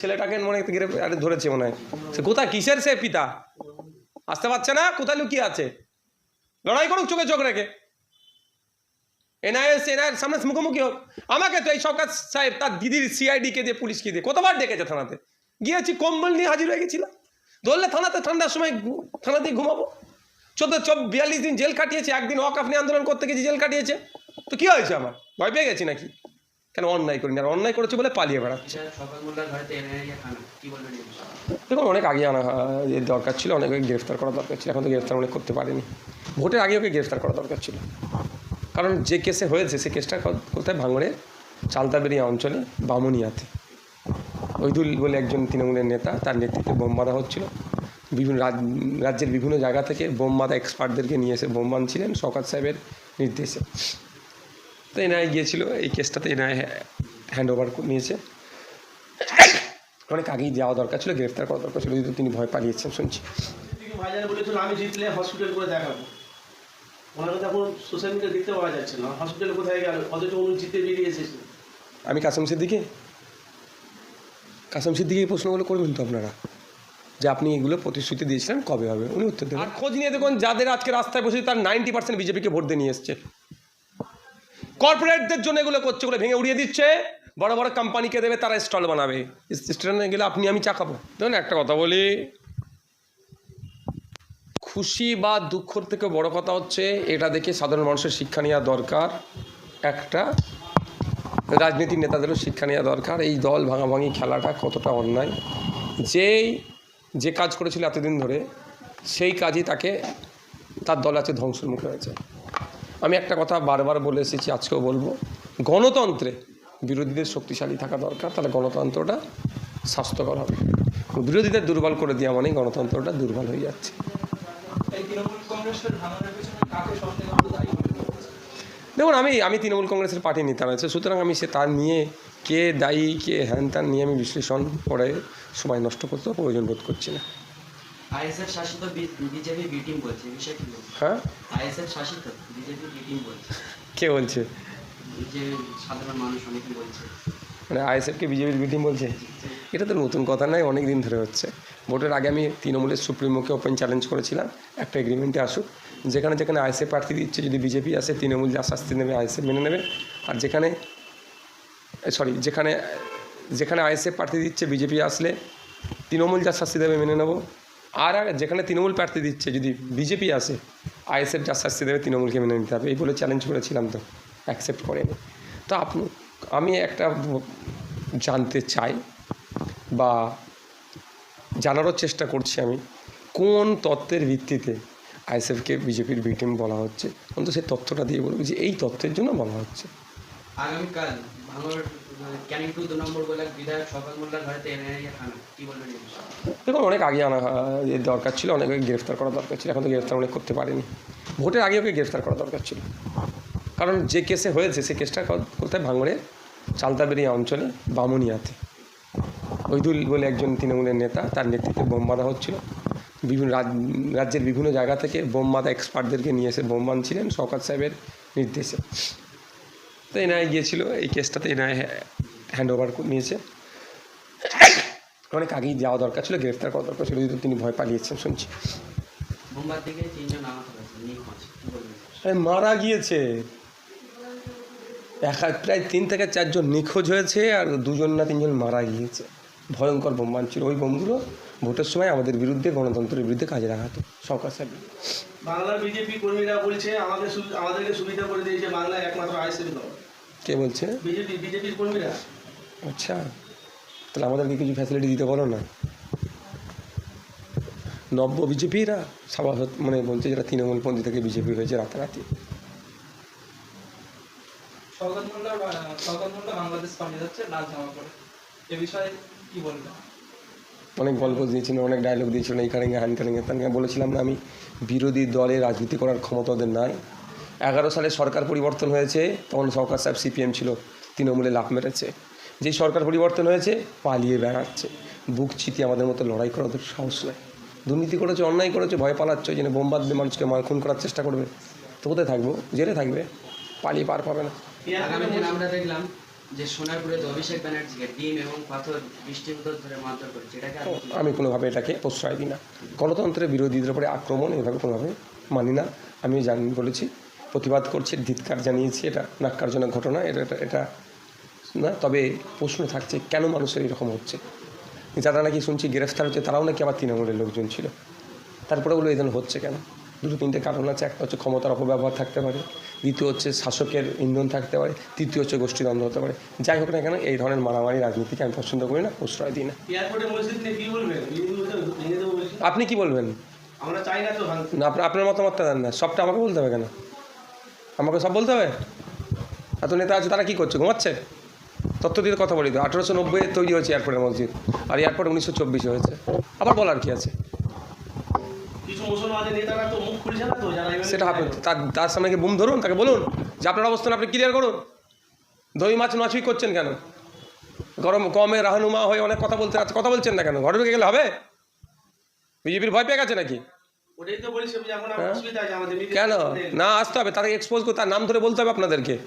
ছেলেটাকে মনে ধরেছে মনে হয়। সে কোথায়, কিসের সে পিতা আসতে পারছে না, কোথায় লুকিয়ে আছে? লড়াই করুক চোখে চোখ রেখে, এনআইএস এনআইএর সামনে মুখোমুখি হোক। আমাকে তো এই সরকার সাহেব তার দিদির সিআইডিকে দিয়ে পুলিশকে দিয়ে কতবার ডেকেছে থানাতে, গিয়েছি কম্বল নিয়ে হাজির হয়ে গেছিলাম। ধরলে থানাতে ঠান্ডার সময় থানাতেই ঘুমাবো। 42 দিন জেল কাটিয়েছে, একদিন ওয়াকফ নিয়ে আন্দোলন করতে গেছি, জেল কাটিয়েছে। তো কি হয়েছে, আমার ভয় পেয়ে গেছি নাকি? কেন অন্যায় করিনি, আর অন্যায় করেছে বলে পালিয়ে বেড়াচ্ছে। দেখুন, অনেক আগে আনা দরকার ছিল, অনেক গ্রেফতার করা দরকার ছিল, এখন তো গ্রেফতার অনেক করতে পারেনি। ভোটের আগে ওকে গ্রেফতার করা দরকার ছিল, কারণ যে কেসে হয়েছে সে কেসটা কোথায়, ভাঙড়ে চালতাবেরিয়া অঞ্চলে বামুনিয়াতে ঐদুল বলে একজন তৃণমূলের নেতা, তার নেতৃত্বে বোম বাঁধা হচ্ছিল। বিভিন্ন রাজ্যের বিভিন্ন জায়গা থেকে বোম বাঁধা এক্সপার্টদেরকে নিয়ে এসে বোম বাঁধছিলেন শওকত সাহেবের নির্দেশে। তো এনআইএ গিয়েছিল, এই কেসটাতে এনআইএ হ্যান্ড ওভার নিয়েছে। অনেক আগেই যাওয়া দরকার ছিল, গ্রেফতার করা দরকার ছিল, কিন্তু তিনি ভয় পালিয়েছেন শুনছি। আমি জিতলে হসপিটাল করে দেখাবো, ওনাকে তো এখন সোশ্যাল মিডিয়া দেখতে পাওয়া যাচ্ছে না, হসপিটালে কোথায় গেল, অথচ উনি জিতে বেরিয়ে এসেছে। আমি কাসেম সিদ্দিকী প্রশ্নগুলো করবেন তো আপনারা, যে আপনি এগুলো প্রতিশ্রুতি দিয়েছিলেন, কবে হবে? উনি উত্তর দেবেন। আর খোঁজ নিয়ে দেখুন, যাদের আজকে রাস্তায় বসে তার 90% বিজেপিকে ভোট দিয়ে নিয়ে এসছে। কর্পোরেটদের জন্য এগুলো করছে, ওগুলো ভেঙে উড়িয়ে দিচ্ছে, বড় বড় কোম্পানিকে দেবে, তারা স্টল বানাবে। স্টেশনে গেলে আপনি আমি চা খাবো। দেখুন, একটা কথা বলি, খুশি বা দুঃখর থেকে বড় কথা হচ্ছে এটা দেখে সাধারণ মানুষের শিক্ষা নেওয়া দরকার, একটা রাজনীতির নেতাদেরও শিক্ষা নেওয়া দরকার। এই দল ভাঙাভাঙি খেলাটা কতটা অন্যায়। যে কাজ করেছিল এতদিন ধরে, সেই কাজই তার দল আছে ধ্বংসের মুখে হয়েছে। আমি একটা কথা বারবার বলে এসেছি, আজকেও বলবো, গণতন্ত্রে বিরোধীদের শক্তিশালী থাকা দরকার, তাহলে গণতন্ত্রটা স্বাস্থ্যকর হবে। বিরোধীদের দুর্বল করে দেওয়া মানেই গণতন্ত্রটা দুর্বল হয়ে যাচ্ছে। দেখুন, আমি তৃণমূল কংগ্রেসের পার্টি নেতা রয়েছে, সুতরাং আমি তার নিয়ে কে দায়ী কে হ্যান ত্যান নিয়ে আমি বিশ্লেষণ করে সময় নষ্ট করতে প্রয়োজন বোধ করছি না। আইএসএফ শাসিত বিজেপি বি টিম বলছে, বিষয় কি? হ্যাঁ, আইএসএফ শাসিত বিজেপি বি টিম বলছে। কে বলছে? যে সাধারণ মানুষ অনেকে বলছে, মানে আইএসএফকে বিজেপির বি টিম বলছে। এটা তো নতুন কথা নয়, অনেক দিন ধরে হচ্ছে। ভোটের আগে আমি তৃণমূলের সুপ্রিমোকে ওপেন চ্যালেঞ্জ করেছিলাম, একটা এগ্রিমেন্টে আসুক, যেখানে আইএসএফ প্রার্থী দিচ্ছে, যদি বিজেপি আসে তৃণমূল যা শাস্তি নেবে আইএসএফ মেনে নেবে। আর যেখানে আইএসএফ প্রার্থী দিচ্ছে, বিজেপি আসলে তৃণমূল যা শাস্তি দেবে মেনে নেব। আর যেখানে তৃণমূল প্রার্থী দিচ্ছে, যদি বিজেপি আসে আইএসএফ যা শাস্তি দেবে তৃণমূলকে মেনে নিতে হবে, এই বলে চ্যালেঞ্জ করেছিলাম, তো অ্যাকসেপ্ট করেনি। তো আমি একটা জানতে চাই বা জানারও চেষ্টা করছি, আমি কোন তথ্যের ভিত্তিতে আইএসএফকে বিজেপির বি টিম বলা হচ্ছে, অন্তত সেই তথ্যটা দিয়ে বলবো যে এই তথ্যের জন্য বলা হচ্ছে। আগামীকাল ভাঙড় ক্যানিং 2 নম্বর বলে বিধায়ক শওকত মোল্লার ঘরেতে এনআইএ হানা, কি বলবেন? দেখুন, অনেক আগে আনা দরকার ছিল, অনেক গ্রেফতার করা দরকার ছিল, এখন তো গ্রেফতার অনেক করতে পারেনি। ভোটের আগে ওকে গ্রেফতার করা দরকার ছিল, কারণ যে কেসে হয়েছে সে কেসটা কোথায়, ভাঙড়ে চালতাবেরিয়া অঞ্চলে বামুনিয়াতে ঐদুল বলে একজন তৃণমূলের নেতা, তার নেতৃত্বে বোম বাঁধা হচ্ছিল। বিভিন্ন রাজ্যের বিভিন্ন জায়গা থেকে বোম বাঁধা এক্সপার্টদেরকে নিয়ে এসে বোম বাঁধছিলেন শওকত সাহেবের নির্দেশে। তো এনআইএ গিয়েছিল, এই কেসটাতে এনআইএ হ্যান্ড ওভার নিয়েছে। অনেক আগেই যাওয়া দরকার ছিল, গ্রেফতার করা দরকার ছিল, কিন্তু তিনি ভয় পালিয়েছেন শুনছি। মুম্বাই থেকে 3 জন আহত হয়েছে, নিখোঁজ, কি বলবেন? মারা গিয়েছে, প্রায় 3 থেকে 4 জন নিখোঁজ হয়েছে, আর 2 জন না 3 জন মারা গিয়েছে। ভয়ঙ্কর বোম বানছিল, ওই বোমগুলো ভোটের সময় আমাদের বিরুদ্ধে, গণতন্ত্রের বিরুদ্ধে কাজে লাগাতো শওকত সাহেব। বাংলার বিজেপি কর্মীরা বলছে আমাদেরকে সুবিধা করে দিয়েছে, বাংলায় একমাত্র আইএসএফ দল। কে বলছে? বিজেপির কর্মীরা। আচ্ছা, তাহলে আমাদেরকে কিছু ফ্যাসিলিটি দিতে বলো না। নব্য বিজেপিরা সবাই মানে বলছে, যারা তৃণমূলপন্থী থেকে বিজেপি হয়েছে রাতারাতি। শওকত মোল্লা বাংলাদেশ পালিয়ে যাচ্ছে লাল জামা পরে, এ বিষয়ে কি বলবেন? অনেক গল্প দিয়েছিলেন, অনেক ডায়লগ দিয়েছিলেন, এইখানে হ্যান কারেঙ্গে তানকে। বলেছিলাম না আমি, বিরোধী দলে রাজনীতি করার ক্ষমতা ওদের নাই। 11 সালে সরকার পরিবর্তন হয়েছে, তখন শওকত সাহেব সিপিএম ছিল, তৃণমূলে লাফ মেরেছে। যেই সরকার পরিবর্তন হয়েছে পালিয়ে বেড়াচ্ছে, বুক চিতিয়ে আমাদের মতো লড়াই করার ওদের সাহস নেই। দুর্নীতি করেছে, অন্যায় করেছে, ভয় পালাচ্ছে, ওই জন্য বোম বাঁধ দিয়ে মানুষকে খুন করার চেষ্টা করবে। তো কোথায় থাকবো? জেলে থাকবে, পালিয়ে পার পাবে না। আগামী দিন আমরা দেখলাম যে সোনারপুরে যে অভিষেক ব্যানার্জিকে ডিম এবং পাথর বৃষ্টির মতো ধরে মারধর করেছে, এটাকে আপনি কি- আমি কোনোভাবে এটাকে প্রশ্রয় দিই না। গণতন্ত্রের বিরোধীদের উপরে আক্রমণ এভাবে কোনোভাবে মানি না। আমি বলেছি, প্রতিবাদ করছি, ধিক্কার জানিয়েছি, এটা ন্যাক্কারজনক ঘটনা, এটা এটা এটা না। তবে প্রশ্ন থাকছে কেন মানুষের এরকম হচ্ছে। যারা নাকি শুনছি গ্রেফতার হচ্ছে তারাও নাকি আবার তৃণমূলের লোকজন ছিল, তারপরে ওগুলো এই জন্য হচ্ছে কেন? দুটো তিনটে কারণ আছে। একটা হচ্ছে ক্ষমতার অপব্যবহার থাকতে পারে, দ্বিতীয় হচ্ছে শাসকের ইন্ধন থাকতে পারে, তৃতীয় হচ্ছে গোষ্ঠীদ্বন্দ্ব হতে পারে। যাই হোক না কেন, এই ধরনের মারামারি রাজনীতিকে আমি পছন্দ করি না, প্রশ্রয় দিই না। এয়ারপোর্টে মসজিদ নিয়ে কি বলবেন? ভেঙে দেবো বলছি। আপনি কি বলবেন? আমরা চাই না তো ভাঙতে। না, আপনার মতামতটা দেন না, সবটা আমাকে বলতে হবে কেন? আমাকে সব বলতে হবে? এত নেতা আছে, তারা কী করছে? ঘুমাচ্ছে? তথ্য দিয়ে কথা বলি তো, 1890 তৈরি হয়েছে এয়ারপোর্টের মসজিদ, আর এয়ারপোর্ট 1924 হয়েছে। আবার বলার কি আছে? কিছু মুসলমানের নেতারা তো মুখ খুলছে না তো, যারা সেটা আপনি তার সামনে গিয়ে বুম ধরুন, তাকে বলুন যে আপনার অবস্থান আপনি ক্লিয়ার করুন। দই মাছ নাচুই করছেন কেন? কমে রাহনুমা হয়ে অনেক কথা বলতে আছে, কথা বলছেন না কেন? ঘরে ঢুকে গেলে হবে? বিজেপির ভয় পেয়ে গেছে নাকি? ওটাই তো বলছি যে এখন হ্যাঁ? অসুবিধা আছে আমাদের media কেন তে। না আসতে হবে? তাকে এক্সপোজ করে তার নাম ধরে বলতে হবে আপনাদেরকে।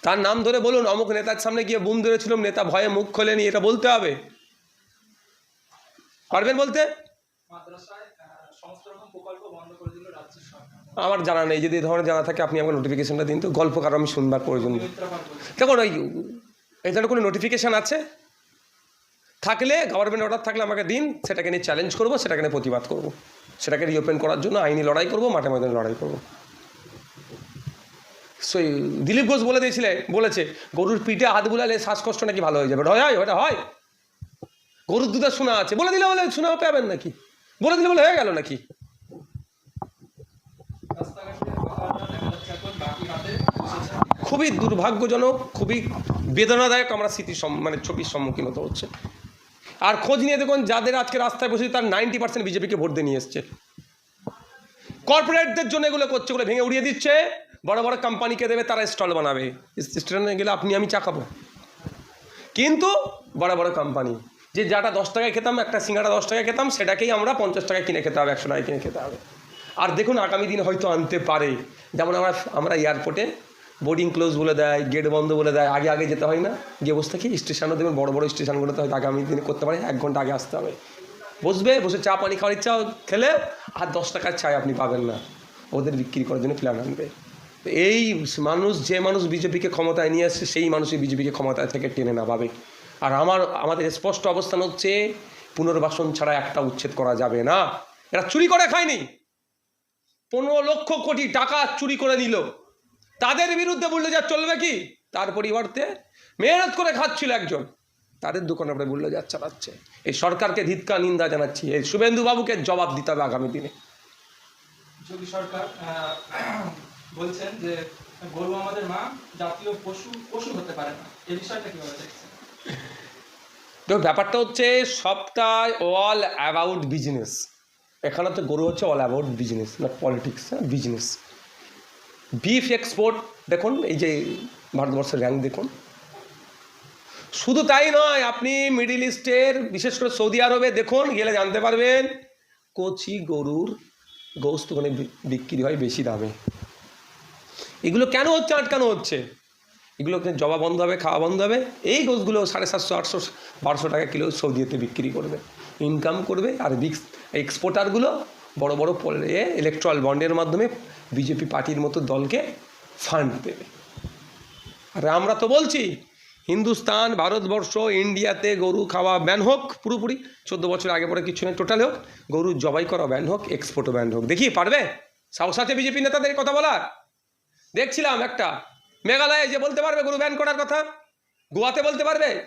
তার নাম ধরে বলুন, অমুক নেতার সামনে গিয়ে বুম ধরেছিলাম, নেতা ভয়ে মুখ খোলেনি, এটা বলতে হবে। পারবেন বলতে? মাদ্রাসায় সমস্ত রকম প্রকল্প বন্ধ করে দিল রাজ্য সরকার। আমার জানা নেই, যদি এই ধরনের জানা থাকে আপনি আমাকে নোটিফিকেশনটা দিন তো, গল্প কারো আমি শুনবার প্রয়োজন নেই। সুমিত্রা পাল বলছে, দেখুন এই ধরনের কোনো নোটিফিকেশান আছে থাকলে, গভর্নমেন্ট অর্ডার থাকলে আমাকে দিন, সেটাকে নিয়ে চ্যালেঞ্জ করবো, সেটাকে নিয়ে প্রতিবাদ করবো, সেটাকে রিওপেন করার জন্য আইনি লড়াই করবো, মাঠে ময়দানে লড়াই করবো। সেই দিলীপ ঘোষ বলেছে গরুর পিঠে হাত বুলালে শ্বাসকষ্ট নাকি ভালো হয়ে যাবে। ওটা হয়? গরুর দুধের শোনা আছে, বলে দিলে বলে শোনা পাবেন নাকি? বলে দিলে বলে হয়ে গেল নাকি? রাস্তাঘাটে কথাবার্তা দেখা যাচ্ছে এখন বাকি হাতে বসেছে। খুবই দুর্ভাগ্যজনক, খুবই বেদনাদায়ক আমরা ছবির সম্মুখীন হতে হচ্ছে। আর খোঁজ নিয়ে দেখুন, যাদের আজকে রাস্তায় বসে তার 90% বিজেপিকে ভোট দিয়ে নিয়ে এসছে। কর্পোরেটদের জন্য এগুলো করছে, ওগুলো ভেঙে উড়িয়ে দিচ্ছে, বড় বড় কোম্পানিকে দেবে, তারা স্টল বানাবে। স্টেশনে গেলে আমি চা খাবো, কিন্তু বড় বড় কোম্পানি যে যাটা 10 টাকায় খেতাম, একটা সিঙ্গাড়া 10 টাকায় খেতাম, সেটাকেই আমরা 50 টাকায় কিনে খেতে হবে, 100 টাকায় কিনে খেতে হবে। আর দেখুন আগামী দিন হয়তো আনতে পারে, যেমন আমরা এয়ারপোর্টে বোর্ডিং ক্লোজ বলে দেয়, গেট বন্ধ বলে দেয়, আগে যেতে হয় না, গিয়ে বসে থাকি। স্টেশনও দেখবেন বড় বড় স্টেশনগুলোতে হয়তো আগামী দিনে করতে পারে, 1 ঘন্টা আগে আসতে হবে। বসে চা পানি খাওয়ার ইচ্ছা খেলে আর 10 টাকার চায় আপনি পাবেন না, ওদের বিক্রি করার জন্য প্ল্যান আনবে। এই যে মানুষ বিজেপিকে ক্ষমতায় নিয়ে আসছে, সেই মানুষই বিজেপিকে ক্ষমতায় থেকে টেনে না পাবে। আর আমাদের স্পষ্ট অবস্থান হচ্ছে, পুনর্বাসন ছাড়া একটা উচ্ছেদ করা যাবে না। এরা চুরি করে খায়নি, 15 লক্ষ কোটি টাকা চুরি করে নিল, তাদের বিরুদ্ধে বুলডোজার চলবে কি? তার পরিবর্তে মেহনত করে খাচ্ছিল একজন, তাদের দোকানের উপরে বুলডোজার চালাচ্ছে। এই সরকারকে ধিক্কার নিন্দা জানাচ্ছি। এই শুভেন্দু বাবুকে জবাব দিতে হবে আগামী দিনে। যোগী সরকার বলছেন যে গরু আমাদের মা, জাতীয় পশু হতে পারে না। এই বিষয়টা কিভাবে দেখছেন? দেখো, ব্যাপারটা হচ্ছে সবটাই অল অ্যাবাউট বিজনেস। এখানে তো গরু হচ্ছে all about business, not politics, business. Beef export দেখুন, এই যে ভারতবর্ষের র্যাঙ্ক দেখুন। শুধু তাই নয়, আপনি মিডিল ইস্টের বিশেষ করে সৌদি আরবে দেখুন, গেলে জানতে পারবেন কচি গরুর গোশত ওখানে বিক্রি হয় বেশি দামে। এগুলো কেন হচ্ছে, আটকানো হচ্ছে? এগুলো জবা বন্ধ হবে, খাওয়া বন্ধ হবে। এই গোশগুলো 750, 800, 1200 টাকা কিলো সৌদিতে বিক্রি করবে, ইনকাম করবে। আর এক্সপোর্টারগুলো বড় বড় ইলেকট্রাল বন্ডের মাধ্যমে বিজেপি পার্টির মতো দলকে ফান্ড দেবে। আর আমরা তো বলছি হিন্দুস্তান, ভারতবর্ষ, ইন্ডিয়াতে গরু খাওয়া ব্যান হোক পুরোপুরি, 14 বছর আগে পরে কিছু নেই, টোটাল হোক, গরু জবাই করা ব্যান হোক, এক্সপোর্টও ব্যান হোক। দেখি পারবে সাহস আছে বিজেপি নেতাদের কথা বলার? দেখছিলাম একটা মেঘালয়ে যে বলতে পারবে গরু ব্যান করার কথা, গোয়াতে বলতে পারবে,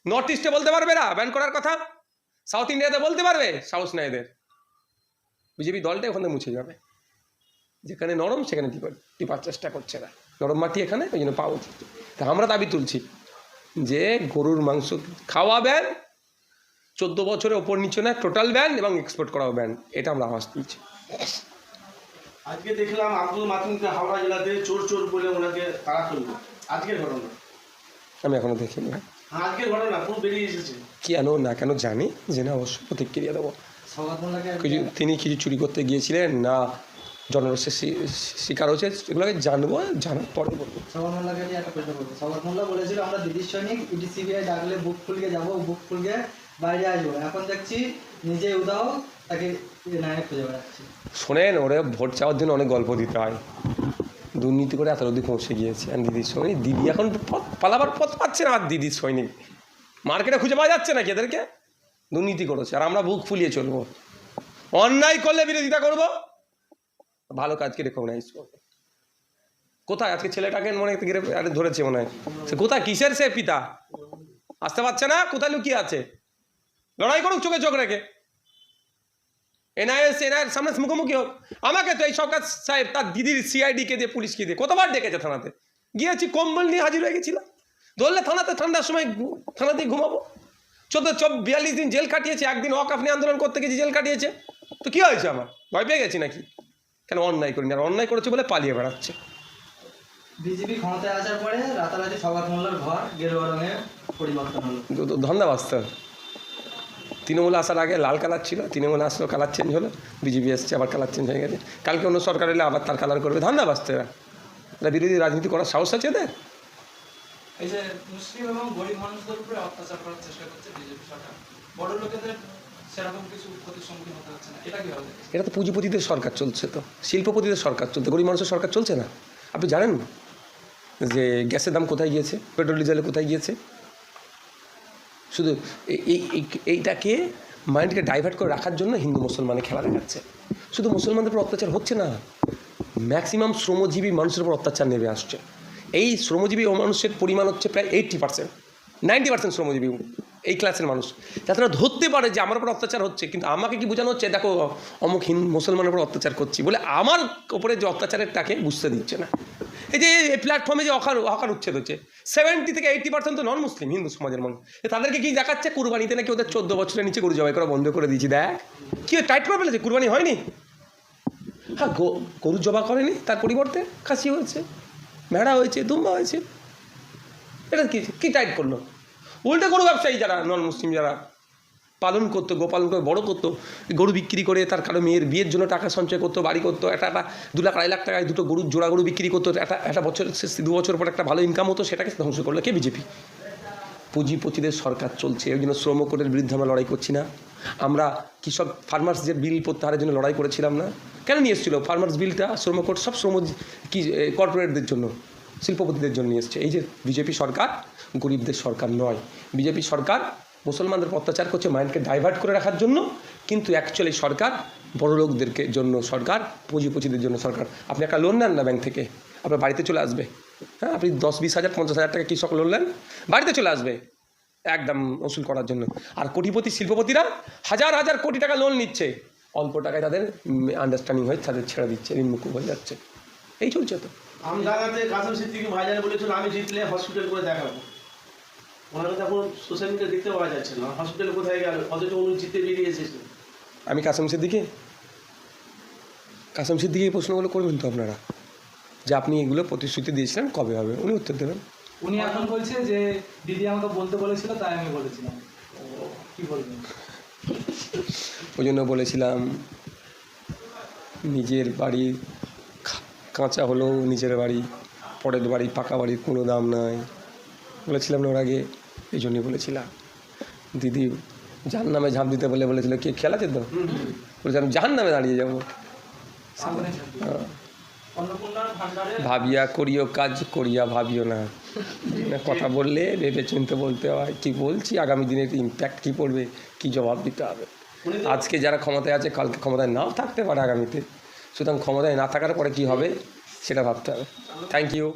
নর্থ ইস্টে বলতে পারবে না ব্যান করার কথা, সাউথ ইন্ডিয়াতে বলতে পারবে, সাহস নেই এদের। বিজেপি দলটা ওখানে মুছে যাবে, যেখানে নরম সেখানে টিপার চেষ্টা করছে না, নরম মাটি এখানে, ওই জন্য পাওয়া উচিত। তা আমরা দাবি তুলছি যে গরুর মাংস খাওয়া ব্যান, 14 বছরের ওপর নিচে না, টোটাল ব্যান, এবং এক্সপোর্ট করাও ব্যান, এটা আমরা আওয়াজ তুলছি। আজকে দেখলাম আব্দুল মাতুনকে হাওড়া জেলাতে চোর বলে ওনাকে তাড়া করলো। আজকের ঘটনা আমি এখনো দেখিনি। আজকের ঘটনা পুরো বেরিয়ে এসেছে। কেন জেনে অবশ্যই প্রতিক্রিয়া দেবো। সৌগত মোল্লাকে তিনি কিছু চুরি করতে গিয়েছিলেন না জনরসের শিকার হচ্ছে, এগুলোকে জানবো, জানার পরে বলবো। সৌগত মোল্লাকে নিয়ে একটা প্রশ্ন করবো। সৌগত মোল্লা বলেছিল আমরা দিদির সৈনিক, ইডি সিবিআই ডাকলে বুক ফুলকে যাবো, বুক ফুলকে বাইরে আসবো। এখন দেখছি নিজে উদাও তাকে নায়ক খুঁজে বেড়াচ্ছে। শোনেন, ওরে ভোট চাওয়ার জন্য অনেক গল্প দিতে হয়, দুর্নীতি করে এত অবধি পৌঁছে গিয়েছে। আর দিদির সৈনিক, দিদি এখন পালাবার পথ পাচ্ছে না। আর দিদির সৈনিক মার্কেটে খুঁজে পাওয়া যাচ্ছে নাকি? এদেরকে দুর্নীতি করেছে, আর আমরা বুক ফুলিয়ে চলবো। অন্যায় করলে বিরোধিতা করব, ভালো কাজকে রেকগনাইজ করবো। কোথায় আজকে ছেলেটাকে মনে হয় ধরেছে, মনে হয় সে কোথায়, কিসের সে পিতা আসতে পারছে না, কোথায় লুকিয়ে আছে? লড়াই করুক চোখে চোখ রেখে, এনআইএস এনআইএর সামনে মুখোমুখি হোক। আমাকে তো এই সরকার সাহেব তার দিদির সিআইডিকে দিয়ে, পুলিশকে দিয়ে কতবার ডেকেছে থানাতে, গিয়েছি কম্বল নিয়ে হাজির হয়ে গেছিলাম। ধরলে থানাতে, ঠান্ডার সময় থানাতেই ঘুমাবো। 42 দিন জেল কাটিয়েছে, একদিন ওয়াকফ নিয়ে আন্দোলন করতে গেছি, জেল কাটিয়েছে। তো কী হয়েছে, আমার ভয় পেয়ে গেছি নাকি? কেন অন্যায় করিনি, আর অন্যায় করেছে বলে পালিয়ে বেড়াচ্ছে। বিজেপি ক্ষমতায় আসার পরে রাতারাতি সৌগত মোল্লার ঘর গেরুয়া রঙে পরিবর্তন হলো। ধন্দা বাস্তব। তৃণমূল আসার আগে লাল কালার ছিল, তৃণমূল আসলো কালার চেঞ্জ হলো, বিজেপি এসছে আবার কালার চেঞ্জ হয়ে গেছে। কালকে অন্য সরকার এলে আবার তার কালার করবে। ধান্দা বাস্তব। এরা বিরোধী রাজনীতি করার সাহস আছে এদের? এই যে মুসলিম এবং গরিব মানুষদের উপরে অত্যাচার করার চেষ্টা করছে বিজেপি সরকার, বড় লোকেদের সেরকম কিছু ক্ষতির সম্মুখীন হতে হচ্ছে না, এটা কিভাবে? এটা তো পুঁজিপতিদের সরকার চলছে, তো শিল্পপতিদের সরকার চলছে, গরিব মানুষের সরকার চলছে না। আপনি জানেন যে গ্যাসের দাম কোথায় গিয়েছে, পেট্রোল ডিজেলে কোথায় গিয়েছে? শুধু এইটাকে মাইন্ডকে ডাইভার্ট করে রাখার জন্য হিন্দু মুসলমানের খেলা দেখাচ্ছে। শুধু মুসলমানদের উপর অত্যাচার হচ্ছে না, ম্যাক্সিমাম শ্রমজীবী মানুষের উপর অত্যাচার নেমে আসছে। এই শ্রমজীবী মানুষের পরিমাণ হচ্ছে প্রায় 80%, 90% শ্রমজীবী এই ক্লাসের মানুষ, যাতে না ধরতে পারে যে আমার উপর অত্যাচার হচ্ছে। কিন্তু আমাকে কি বোঝানো হচ্ছে, দেখো অমুক হিন্দু মুসলমানের উপর অত্যাচার করছি বলে আমার ওপরে যে অত্যাচারেরটাকে বুঝতে দিচ্ছে না। এই যে এই প্ল্যাটফর্মে যে হকার উচ্ছেদ হচ্ছে, 70 থেকে 80% তো নন মুসলিম হিন্দু সমাজের মানুষ। তাদেরকে কি দেখাচ্ছে, কুরবানিতে নাকি ওদের 14 বছরের নিচে গরু জবাই করা বন্ধ করে দিয়েছি। দেখ কি টাইট করে ফেলেছে, কুরবানি হয়নি। হ্যাঁ, গরু জবা করেনি, তার পরিবর্তে খাসি হয়েছে, ভেড়া হয়েছে, দুম্বা হয়েছে। এটা কি টাইট করলো? উল্টে গরু ব্যবসায়ী যারা নন মুসলিম, যারা পালন করতো, গোপালন করে বড়ো করতো, গরু বিক্রি করে তার কারো মেয়ের বিয়ের জন্য টাকা সঞ্চয় করতো, বাড়ি করতো, একটা 2 লাখ 2.5 লাখ টাকায় দুটো জোড়া গরু বিক্রি করতো, একটা বছর 2 বছর পর একটা ভালো ইনকাম হতো, সেটাকে ধ্বংস করলো কে? বিজেপি। পুঁজিপতিদের সরকার চলছে। ওই জন্য শ্রম কোডের বিরুদ্ধে আমরা লড়াই করছি না। আমরা কৃষক ফার্মার্স যে বিল প্রত্যাহারের জন্য লড়াই করেছিলাম না, কেন নিয়ে এসেছিলো ফার্মার্স বিলটা? শ্রম কোড সব কর্পোরেটদের জন্য, শিল্পপতিদের জন্য নিয়ে এসছে। এই যে বিজেপি সরকার গরিবদের সরকার নয়। বিজেপি সরকার মুসলমানদের অত্যাচার করছে মাইন্ডকে ডাইভার্ট করে রাখার জন্য, কিন্তু অ্যাকচুয়ালি সরকার বড় লোকদেরকে জন্য সরকার, পুঁজিপতিদের জন্য সরকার। আপনি একটা লোন নেন না ব্যাংক থেকে, আপনার বাড়িতে চলে আসবে। হ্যাঁ, আপনি 10, 20 হাজার, 50 হাজার টাকা কৃষক লোন নেন, বাড়িতে চলে আসবে একদম ওসুল করার জন্য। আর কোটিপতি শিল্পপতিরা হাজার হাজার কোটি টাকা লোন নিচ্ছে, অল্প টাকায় তাদের আন্ডারস্ট্যান্ডিং হয়ে তাদের ছেড়ে দিচ্ছে, ঋণমুক্ত হয়ে যাচ্ছে। এই চলছে তো। আমডাঙ্গাতে কাসেম সিদ্দিকী ভাইজান বলেছিল আমি জিতলে হসপিটাল করে দেখাবো। ওনাকে তো এখন সোশ্যাল মিডিয়া দেখতে পাওয়া যাচ্ছে না, হসপিটালে কোথায় গেল, অথচ উনি জিতে বেরিয়ে এসেছেন। আমি কাসেম সিদ্দিকী প্রশ্নগুলো করবেন তো আপনারা, যে আপনি এগুলো প্রতিশ্রুতি দিয়েছিলেন, কবে হবে? উনি উত্তর দেবেন। উনি এখন বলছে যে দিদি আমাকে বলতে বলেছিল, তাই আমি বলেছিলাম। কি বলবেন? ওই জন্য বলেছিলাম নিজের বাড়ি কাঁচা হলেও নিজের বাড়ি, পরের বাড়ি পাকা বাড়ির কোনো দাম নাই বলেছিলাম না ওর আগে। এই জন্যই বলেছিলাম। দিদি জাহান নামে ঝাঁপ দিতে বলেছিল, কে খেয়াল আছে তো? বলেছি আমি জাহান নামে দাঁড়িয়ে যাবো। ভাবিয়া করিও কাজ, করিয়া ভাবিও না। কথা বললে ভেবে চিনতে বলতে হয়, কি বলছি, আগামী দিনের ইম্প্যাক্ট কী পড়বে, কী জবাব দিতে হবে। আজকে যারা ক্ষমতায় আছে কালকে ক্ষমতায় নাও থাকতে পারে আগামীতে, সুতরাং ক্ষমতায় না থাকার পরে কী হবে সেটা ভাবতে হবে। Thank you.